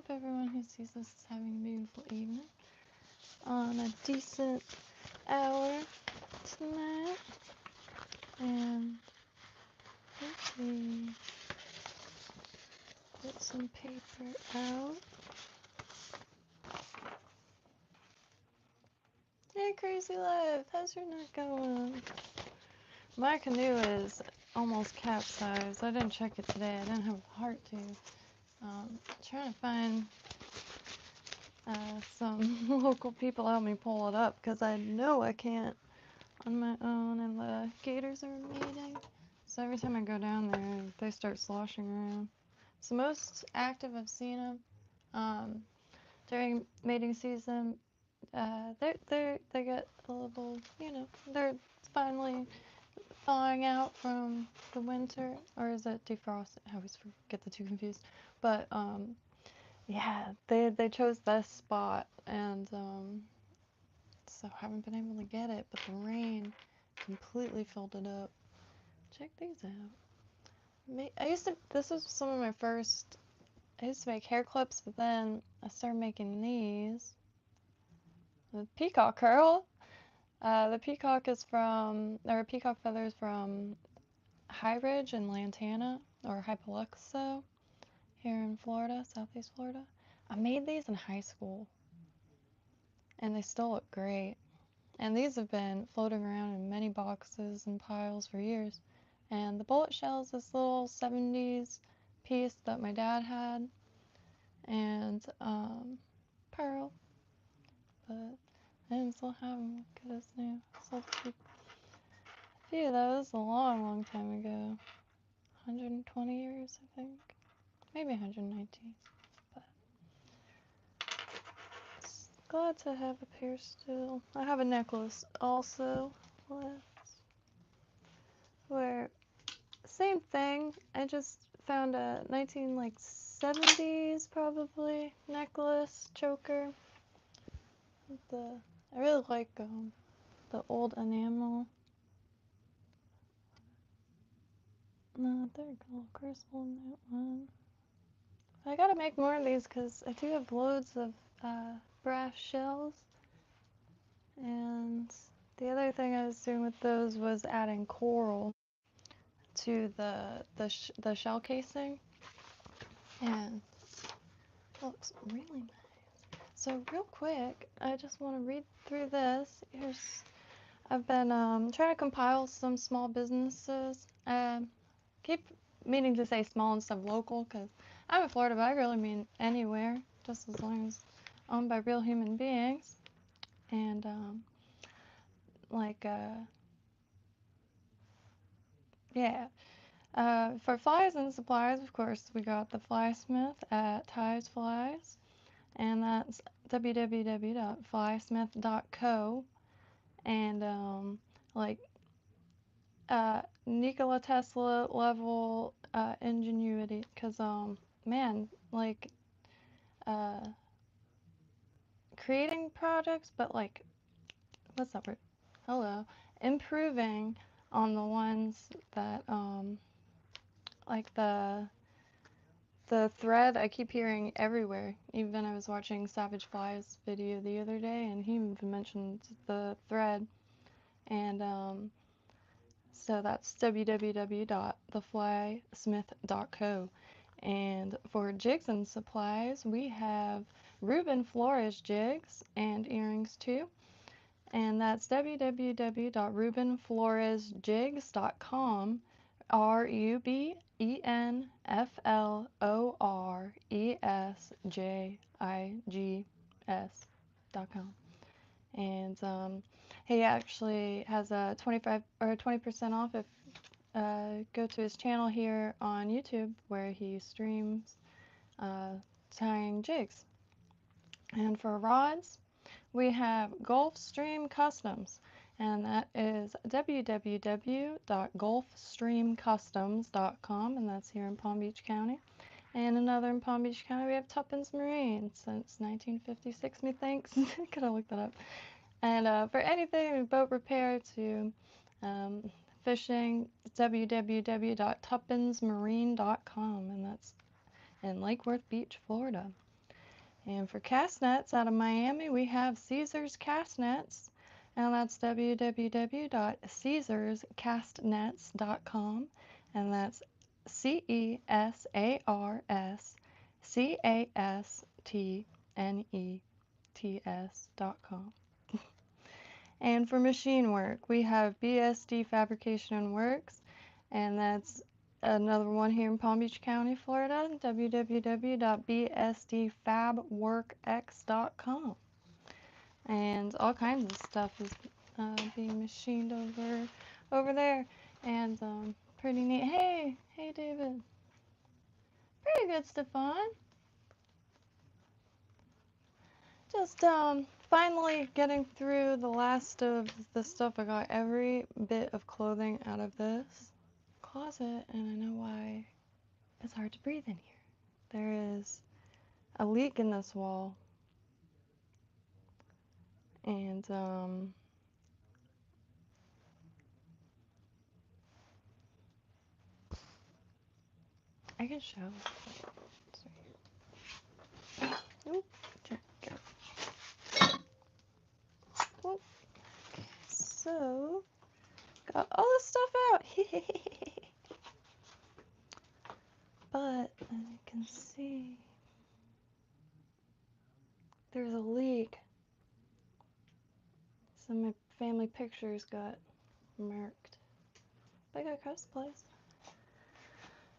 hope everyone who sees this is having a beautiful evening on a decent hour tonight. And let me put some paper out. Hey, Crazy Life, how's your night going? My canoe is almost capsized. I didn't check it today. I didn't have the heart to. Trying to find some local people to help me pull it up because I know I can't on my own, and the gators are mating. So every time I go down there, they start sloshing around. It's the most active I've seen them during mating season. They get a little, they're finally thawing out from the winter, or is it defrost? I always get the two confused. But yeah, they chose this spot, and so haven't been able to get it. But the rain completely filled it up. Check these out. This was some of my first. I used to make hair clips, but then I started making these. The peacock curl. The peacock is from, or peacock feathers from High Ridge in Lantana, or Hypoluxo, here in Florida, Southeast Florida. I made these in high school, and they still look great. And these have been floating around in many boxes and piles for years. And the bullet shell is this little 70s piece that my dad had, and pearl, but I didn't still have them. Look at this new. Sold a few of those a long, long time ago. 120 years, I think. Maybe 119. But glad to have a pair still. I have a necklace also left. Where, same thing. I just found a 1970s probably necklace choker. I really like the old enamel. No, there we go, crystal in that one. I gotta make more of these because I do have loads of brass shells. And the other thing I was doing with those was adding coral to the shell casing, and it looks really nice. So real quick, I just want to read through this. I've been trying to compile some small businesses. Keep meaning to say small instead of local because I'm in Florida, but I really mean anywhere, just as long as owned by real human beings. And yeah. For flies and supplies, of course, we got the Flysmith at Ties Flies, and that's www.flysmith.co. And Nikola Tesla level ingenuity, because man, creating projects, but what's that word? Hello, improving on the ones that like the thread I keep hearing everywhere. Even I was watching Savage Fly's video the other day, and he even mentioned the thread. And so that's www.theflysmith.co. And for jigs and supplies, we have Ruben Flores jigs and earrings too. And that's www.rubenfloresjigs.com. RubenFloresjigs.com. And he actually has a 25 or 20% off if go to his channel here on YouTube where he streams tying jigs. And for rods, we have Gulfstream Customs, and that is www.gulfstreamcustoms.com, and that's here in Palm Beach County. And another in Palm Beach County, we have Tuppence Marine since 1956, methinks. Could have looked that up. And for anything boat repair to fishing, it's www.tuppencemarine.com, and that's in Lake Worth Beach, Florida. And for cast nets out of Miami, we have Caesar's Cast Nets, and that's www.caesarscastnets.com, and that's CESARSCASTNETS.com. And for machine work, we have BSD Fabrication and Works, and that's another one here in Palm Beach County, Florida, www.bsdfabworkx.com. And all kinds of stuff is being machined over there, and pretty neat. Hey David. Pretty good, Stefan. Just finally getting through the last of the stuff. I got every bit of clothing out of this closet, and I know why it's hard to breathe in here. There is a leak in this wall, and I can show. Oop, check it. Oop. So, got all this stuff out. But, as you can see, there's a leak. Some of my family pictures got marked. But I got across the place.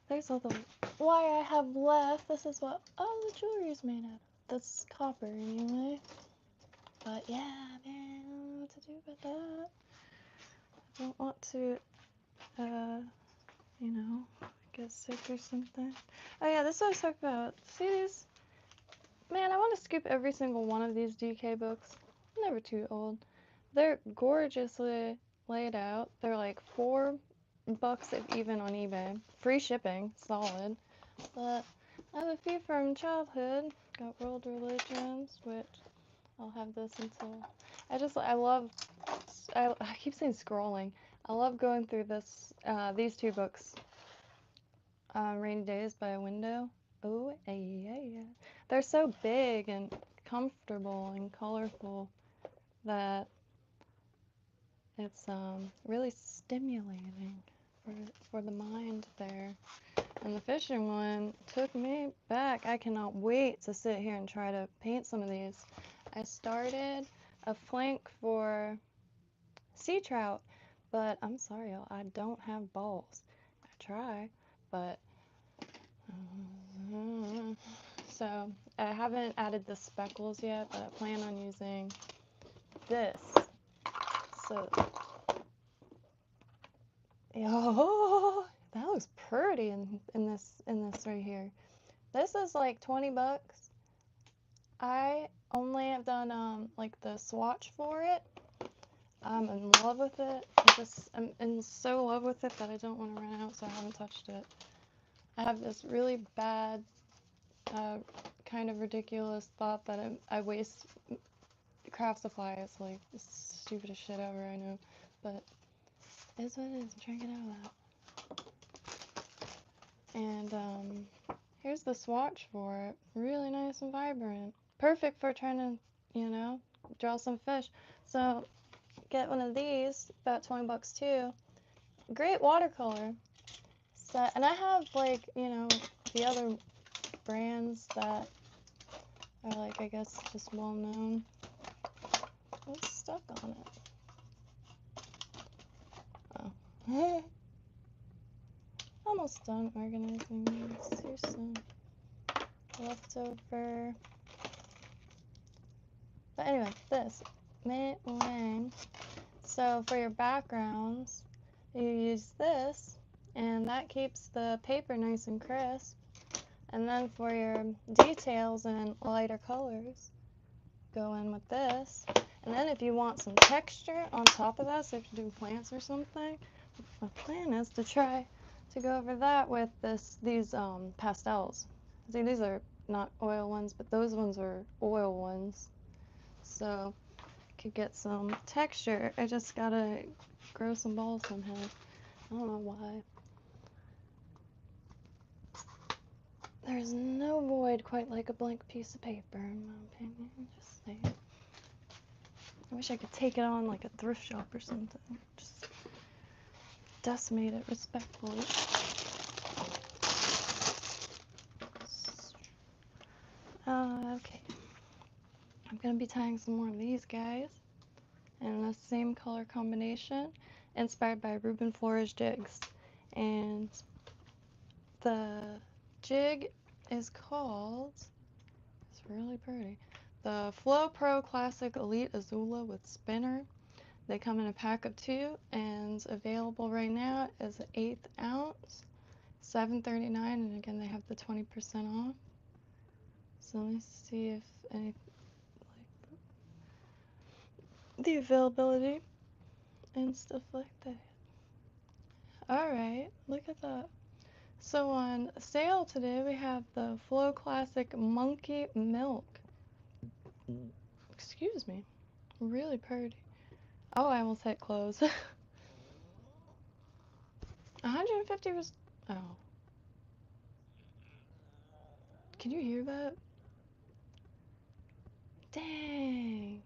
There's all the wire I have left. This is what all the jewelry is made out of. That's copper anyway. But yeah, man, I don't know what to do about that. I don't want to, you know, get sick or something. Oh yeah, this is what I was talking about. See these? Man, I want to scoop every single one of these DK books. I'm never too old. They're gorgeously laid out. They're like $4 if even on eBay. Free shipping, solid. But I have a few from childhood. Got World Religions, which I'll have this until... I keep saying scrolling. I love going through these two books. Rainy Days by a Window. Oh, yeah. They're so big and comfortable and colorful that it's really stimulating for the mind there. And the fishing one took me back. I cannot wait to sit here and try to paint some of these. I started a flank for sea trout, but I'm sorry, y'all, I don't have balls. I try, but so I haven't added the speckles yet, but I plan on using this. So, oh, that looks pretty in this right here. This is like $20. I only have done like the swatch for it. I'm in love with it. I'm in so love with it that I don't want to run out, so I haven't touched it. I have this really bad, kind of ridiculous thought that I waste craft supply. It's like the stupidest shit ever, I know, but it is what it is. I'm trying to get out of that. And here's the swatch for it. Really nice and vibrant. Perfect for trying to, you know, draw some fish. So get one of these, about $20 too. Great watercolor set. And I have, like, you know, the other brands that are, like, I guess just well known. What's stuck on it? Oh. Almost done organizing these. Here's some leftover. But anyway, this Jaime Lyn. So for your backgrounds, you use this, and that keeps the paper nice and crisp. And then for your details and lighter colors, go in with this. And then if you want some texture on top of that, so if you do plants or something, my plan is to try to go over that with these pastels. See, these are not oil ones, but those ones are oil ones. So could get some texture. I just gotta grow some balls somehow. I don't know why. There's no void quite like a blank piece of paper, in my opinion. Just saying. I wish I could take it on like a thrift shop or something. Just decimate it respectfully. Okay. I'm gonna be tying some more of these guys in the same color combination, inspired by Ruben Flores jigs. And the jig is called, it's really pretty, the Flow Pro Classic Elite Azula with spinner. They come in a pack of 2, and available right now is an 1/8 ounce, $7.39, and again they have the 20% off. So let me see if any, like the availability and stuff like that. Alright, look at that. So on sale today we have the Flow Classic Monkey Milk. Excuse me. Really pretty. Oh, I almost hit close. 150 was... Oh. Can you hear that? Dang.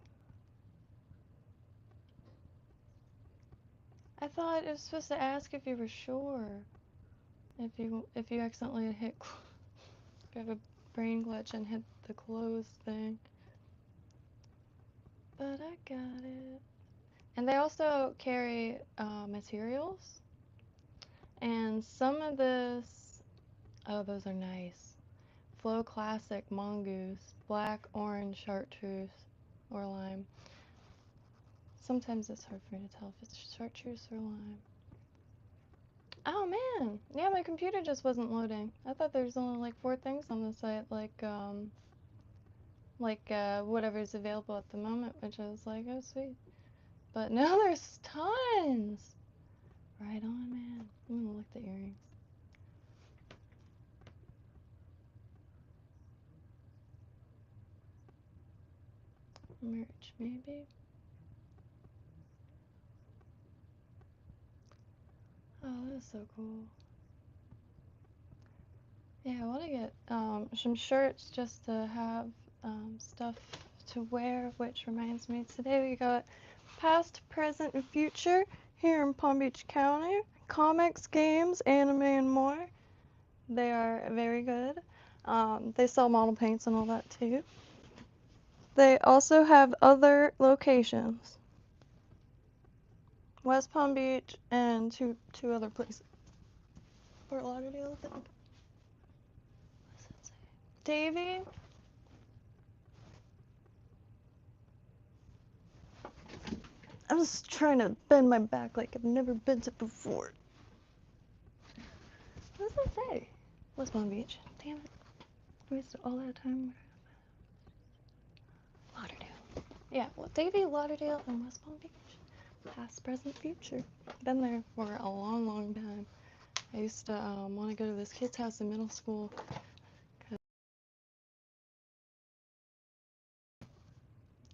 I thought it was supposed to ask if you were sure. If you accidentally hit... If you have a brain glitch and hit the close thing. But I got it. And they also carry materials. And some of this... Oh, those are nice. Flow Classic Mongoose, black, orange, chartreuse, or lime. Sometimes it's hard for me to tell if it's chartreuse or lime. Oh man, yeah, my computer just wasn't loading. I thought there was only like 4 things on the site, like whatever's available at the moment, which I was like, oh sweet. But now there's tons. Right on, man. I'm gonna look at the earrings. Merch, maybe. Oh, that's so cool. Yeah, I want to get some shirts just to have stuff to wear, which reminds me, today we got Past, Present, and Future here in Palm Beach County. Comics, games, anime, and more. They are very good. They sell model paints and all that too. They also have other locations. West Palm Beach and two other places. Fort Lauderdale, I think. What does it say? Davy? I'm just trying to bend my back like I've never bent it before. What does it say? West Palm Beach. Damn it. Wasted all that time. Lauderdale. Yeah, well, Davy, Lauderdale, and West Palm Beach. Past, present, future. Been there for a long, long time. I used to want to go to this kid's house in middle school.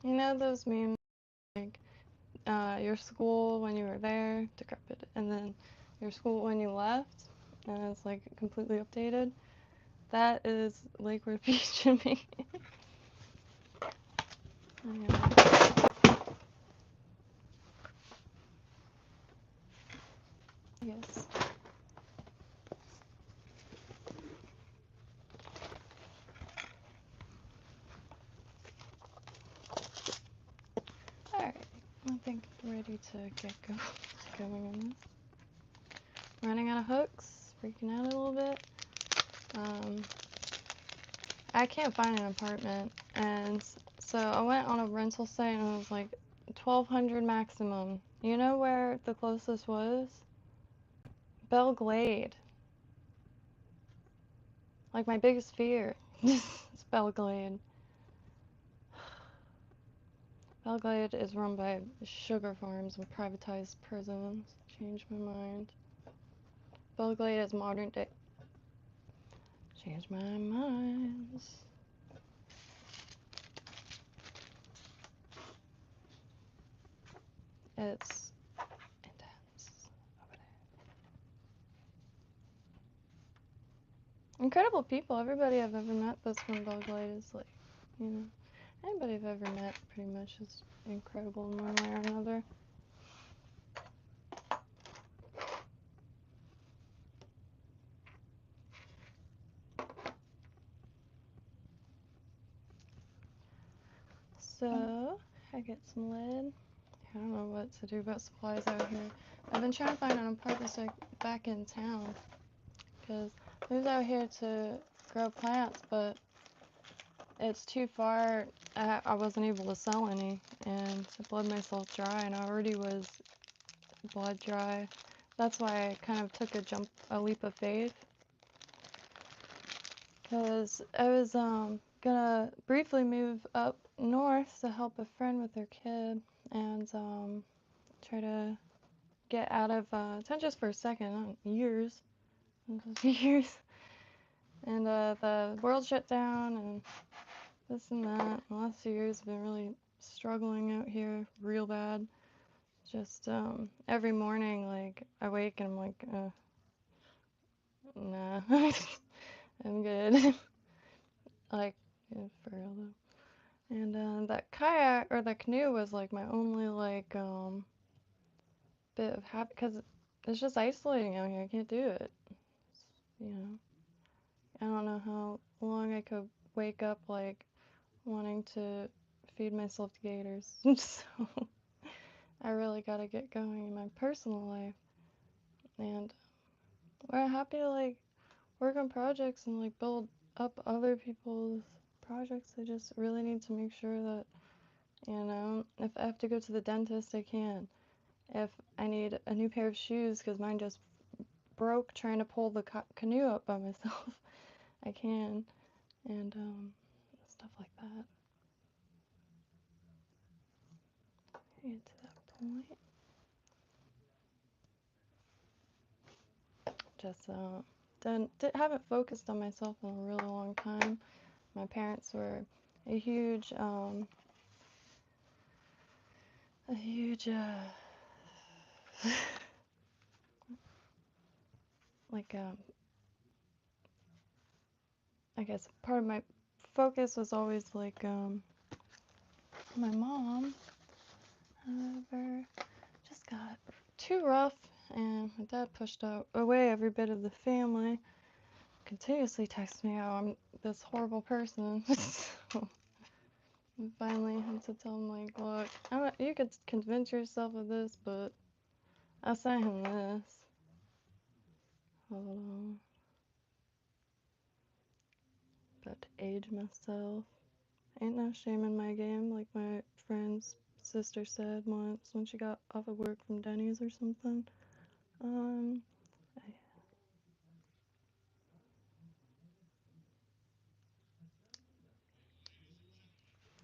You know those memes, like your school when you were there, decrepit, and then your school when you left, and it's like completely updated? That is Lakewood Beach to me. Yes. Alright, I think I'm ready to get going in this. Running out of hooks, freaking out a little bit. I can't find an apartment, and so I went on a rental site and it was like 1,200 maximum. You know where the closest was? Belle Glade. Like my biggest fear is Belle Glade. Belle Glade is run by sugar farms and privatized prisons. Changed my mind. Belle Glade is modern day. Changed my mind. It's intense over incredible people. Everybody I've ever met that's from Bug Light is like, you know, anybody I've ever met pretty much is incredible in one way or another. So, I get some lead. I don't know what to do about supplies out here. I've been trying to find an apartment back in town because I moved out here to grow plants, but it's too far. I wasn't able to sell any, and to bled myself dry, and I already was blood dry. That's why I kind of took a leap of faith, because I was gonna briefly move up north to help a friend with their kid, and try to get out of town just for a second, not years, years. And the world shut down, and this and that. The last few years have been really struggling out here, real bad. Just every morning, like I wake and I'm like, nah, I'm good. Like, yeah, for real though. And that kayak or the canoe was like my only like bit of happy, because it's just isolating out here. I can't do it. You know, I don't know how long I could wake up like wanting to feed myself to gators. So I really gotta get going in my personal life, and we're happy to like work on projects and like build up other people's projects. I just really need to make sure that, you know, if I have to go to the dentist, I can. If I need a new pair of shoes because mine just broke trying to pull the canoe up by myself, I can, and stuff like that. Get to that point. Just haven't focused on myself in a really long time. My parents were a huge a huge like I guess part of my focus was always like my mom, however, just got too rough, and my dad pushed away every bit of the family, continuously texts me how I'm this horrible person. So I finally had to tell him, like, look, you could convince yourself of this, but I sent him this. Hold on. About to age myself. Ain't no shame in my game, like my friend's sister said once when she got off of work from Denny's or something. Um,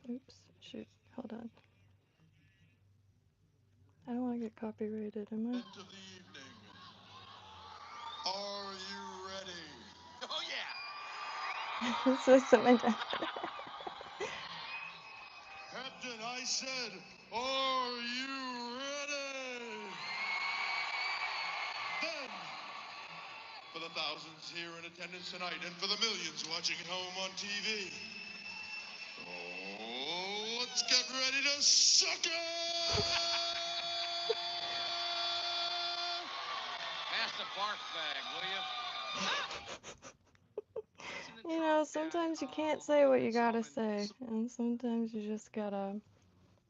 oops, shoot, hold on. I don't want to get copyrighted, am I? End of the evening. Are you ready? Oh yeah! This was my dad. Captain, I said, are you ready? Then, for the thousands here in attendance tonight and for the millions watching at home on TV, let's get ready to suck it! Pass the barf bag, will you? You know, sometimes you can't say what you gotta say, and sometimes you just gotta,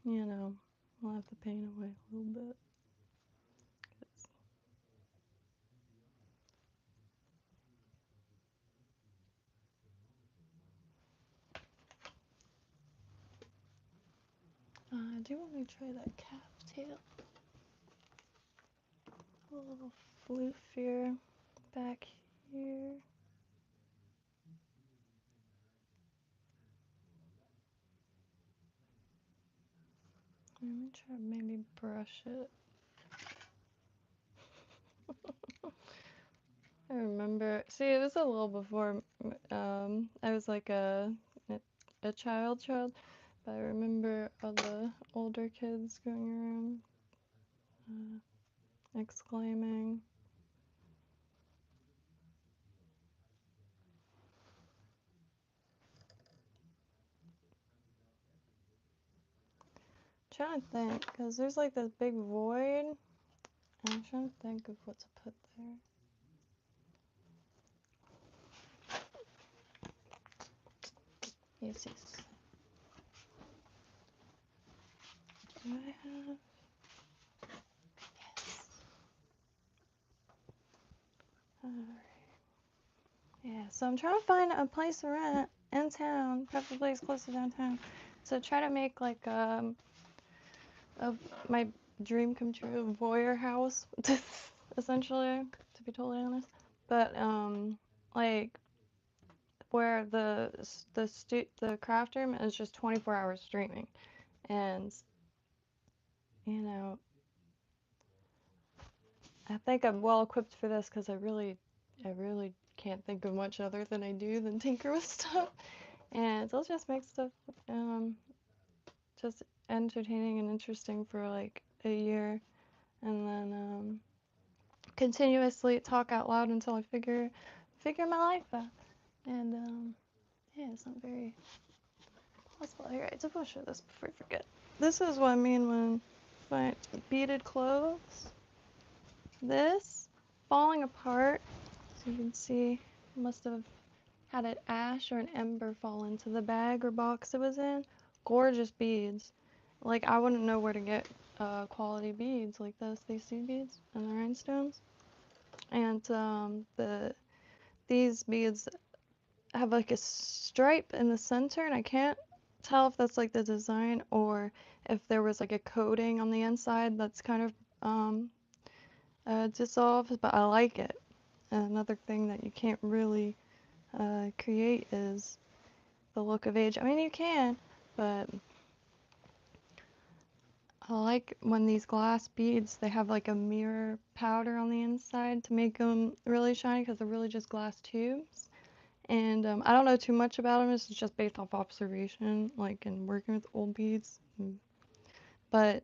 you know, laugh the pain away a little bit. I do want to try that calf tail. A little floofier back here. Let me try to maybe brush it. I remember, see, it was a little before I was like a child, but I remember all the older kids going around exclaiming. trying to think, because there's like this big void, and I'm trying to think of what to put there. Yes, yes. Do I have? Yes. Alright. Yeah, so I'm trying to find a place to rent in town, preferably as close to downtown. So try to make like my dream come true voyeur house, essentially, to be totally honest. But like where the craft room is just 24 hours streaming, and you know, I think I'm well equipped for this because I really can't think of much other than I do than tinker with stuff, and they'll just make stuff just entertaining and interesting for like a year, and then continuously talk out loud until I figure my life out. And yeah, it's not very possible. Alright, so I'll show this before I forget. This is what I mean when my beaded clothes. This falling apart. So you can see, must have had an ash or an ember fall into the bag or box it was in. Gorgeous beads. Like I wouldn't know where to get quality beads like this. These seed beads and the rhinestones. And these beads have like a stripe in the center, and I can't tell if that's like the design or if there was like a coating on the inside that's kind of dissolved, but I like it. And another thing that you can't really create is the look of age. I mean, you can, but I like when these glass beads, they have like a mirror powder on the inside to make them really shiny because they're really just glass tubes. And I don't know too much about them. It's just based off observation, like in working with old beads. But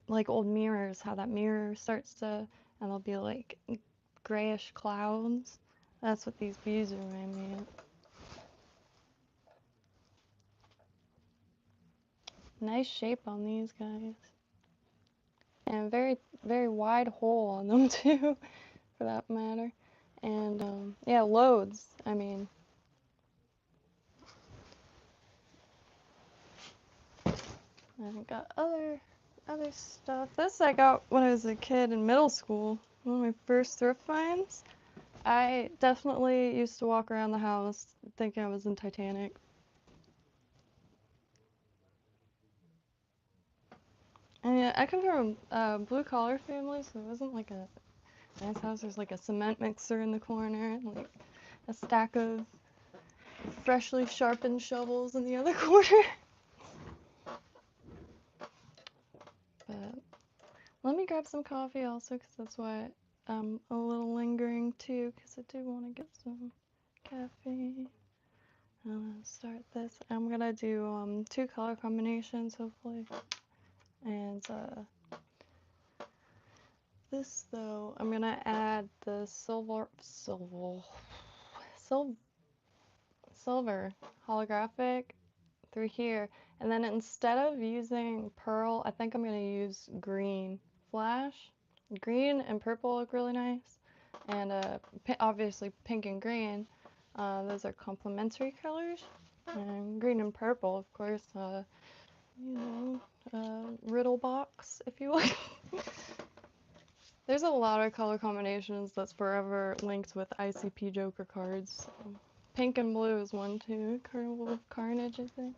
like old mirrors, how that mirror starts to, and there'll be like grayish clouds. That's what these beads remind me of. Nice shape on these guys. And very, very wide hole on them too, for that matter. And yeah, loads. I mean, I've got other stuff. This I got when I was a kid in middle school. One of my first thrift finds. I definitely used to walk around the house thinking I was in Titanic. And yeah, I come from a blue collar family, so it wasn't like a nice house. There's like a cement mixer in the corner, and like a stack of freshly sharpened shovels in the other corner. But let me grab some coffee also, because that's why I'm a little lingering too, because I do want to get some caffeine. I'm gonna start this. I'm gonna do 2 color combinations hopefully, and this though I'm gonna add the silver holographic through here, and then instead of using pearl, I think I'm gonna use green flash. Green and purple look really nice, and obviously pink and green. Those are complementary colors, and green and purple, of course. Riddle box, if you will. There's a lot of color combinations that's forever linked with ICP Joker cards. Pink and blue is one too. Carnival of Carnage, I think.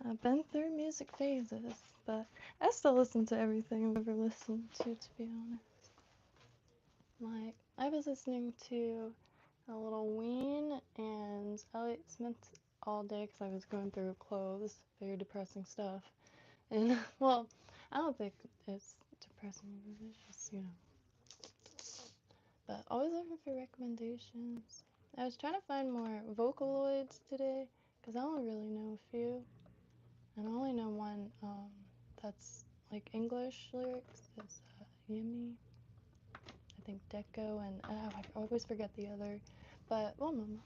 I've been through music phases, but I still listen to everything I've ever listened to be honest. Like, I was listening to a little Ween and Elliott Smith all day because I was going through clothes, very depressing stuff. And, well, I don't think it's depressing, it's just, But always looking for recommendations. I was trying to find more Vocaloids today because I only really know a few. And I only know one that's like English lyrics. It's Yimmy, I think Deco, and I always forget the other. But one moment.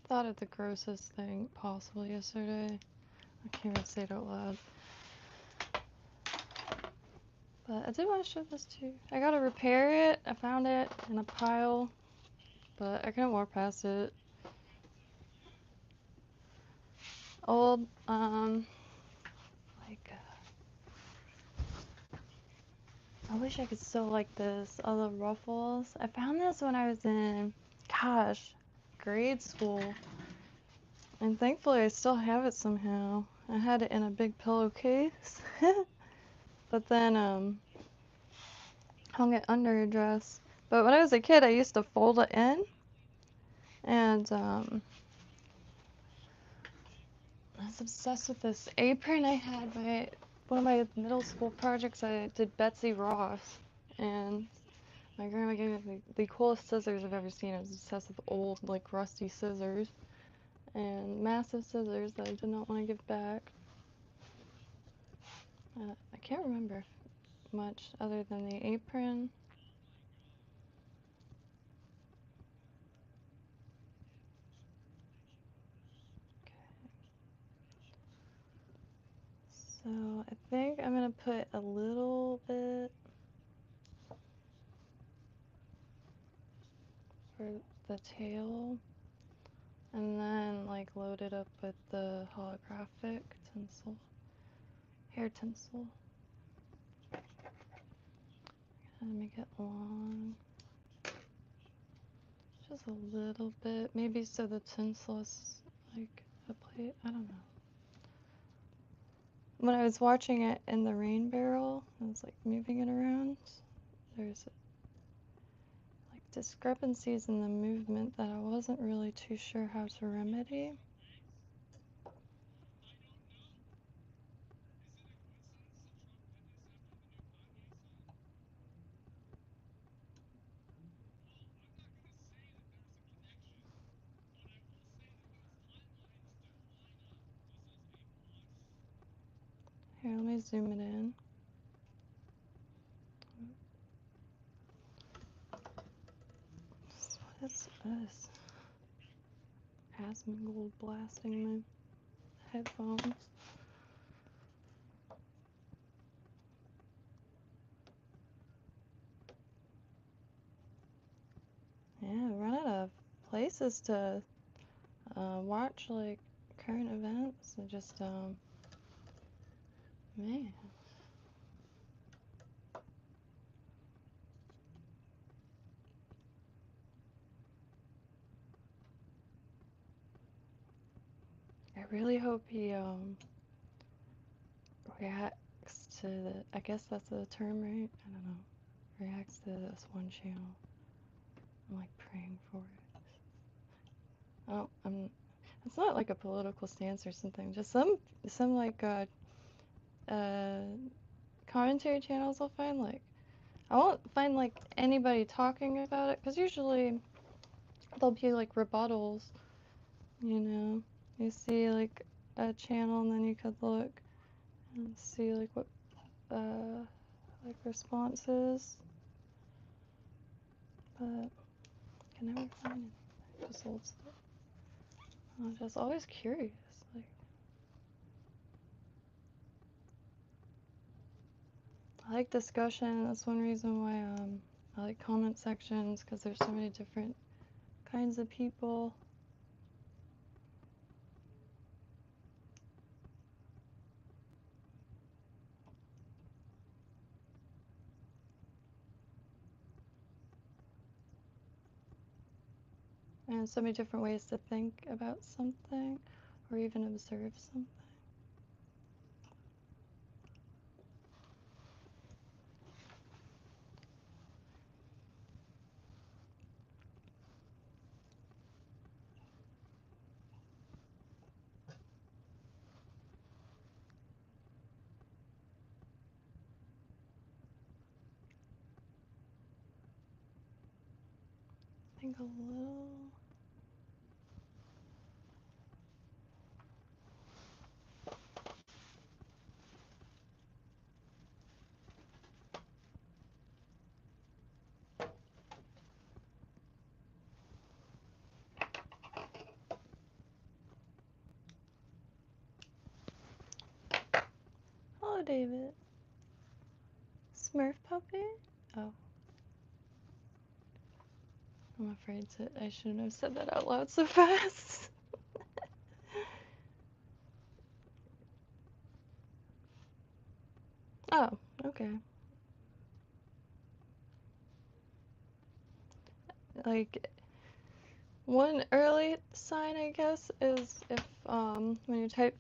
thought of the grossest thing possible yesterday. I can't even say it out loud. But I did want to show this too. I gotta repair it. I found it in a pile, but I couldn't walk past it. Old, like, I wish I could sew like this, all the ruffles. I found this when I was in, gosh, grade school. And thankfully I still have it somehow. I had it in a big pillowcase. But then, hung it under a dress. But when I was a kid, I used to fold it in. And, I was obsessed with this apron I had. One of my middle school projects, I did Betsy Ross. And my grandma gave me the coolest scissors I've ever seen. I was obsessed with old, like, rusty scissors. And massive scissors that I did not want to give back. I can't remember much other than the apron. So I think I'm gonna put a little bit for the tail, and then like load it up with the holographic tinsel, hair tinsel, and make it long. Just a little bit, maybe so the tinsel is like a plate. I don't know. When I was watching it in the rain barrel, I was like moving it around. There's like discrepancies in the movement that I wasn't really too sure how to remedy. Here, let me zoom it in. What is this? Asmongold blasting my headphones. Yeah, I run out of places to watch like current events. And just man. I really hope he reacts to the. I guess that's the term, right? I don't know. Reacts to this one channel. I'm like praying for it. Oh, it's not like a political stance or something. Just some like commentary channels I'll find. Like I won't find like anybody talking about it because usually there'll be like rebuttals. You know, you see like a channel and then you could look and see like what like responses. But I can never find it. Just old stuff. I'm just always curious. Like I like discussion. That's one reason why I like comment sections because there's so many different kinds of people. And so many different ways to think about something or even observe something. I think a little. David. Smurf puppy? Oh. I'm afraid I shouldn't have said that out loud so fast. Oh, okay. Like, one early sign, I guess, is if when you type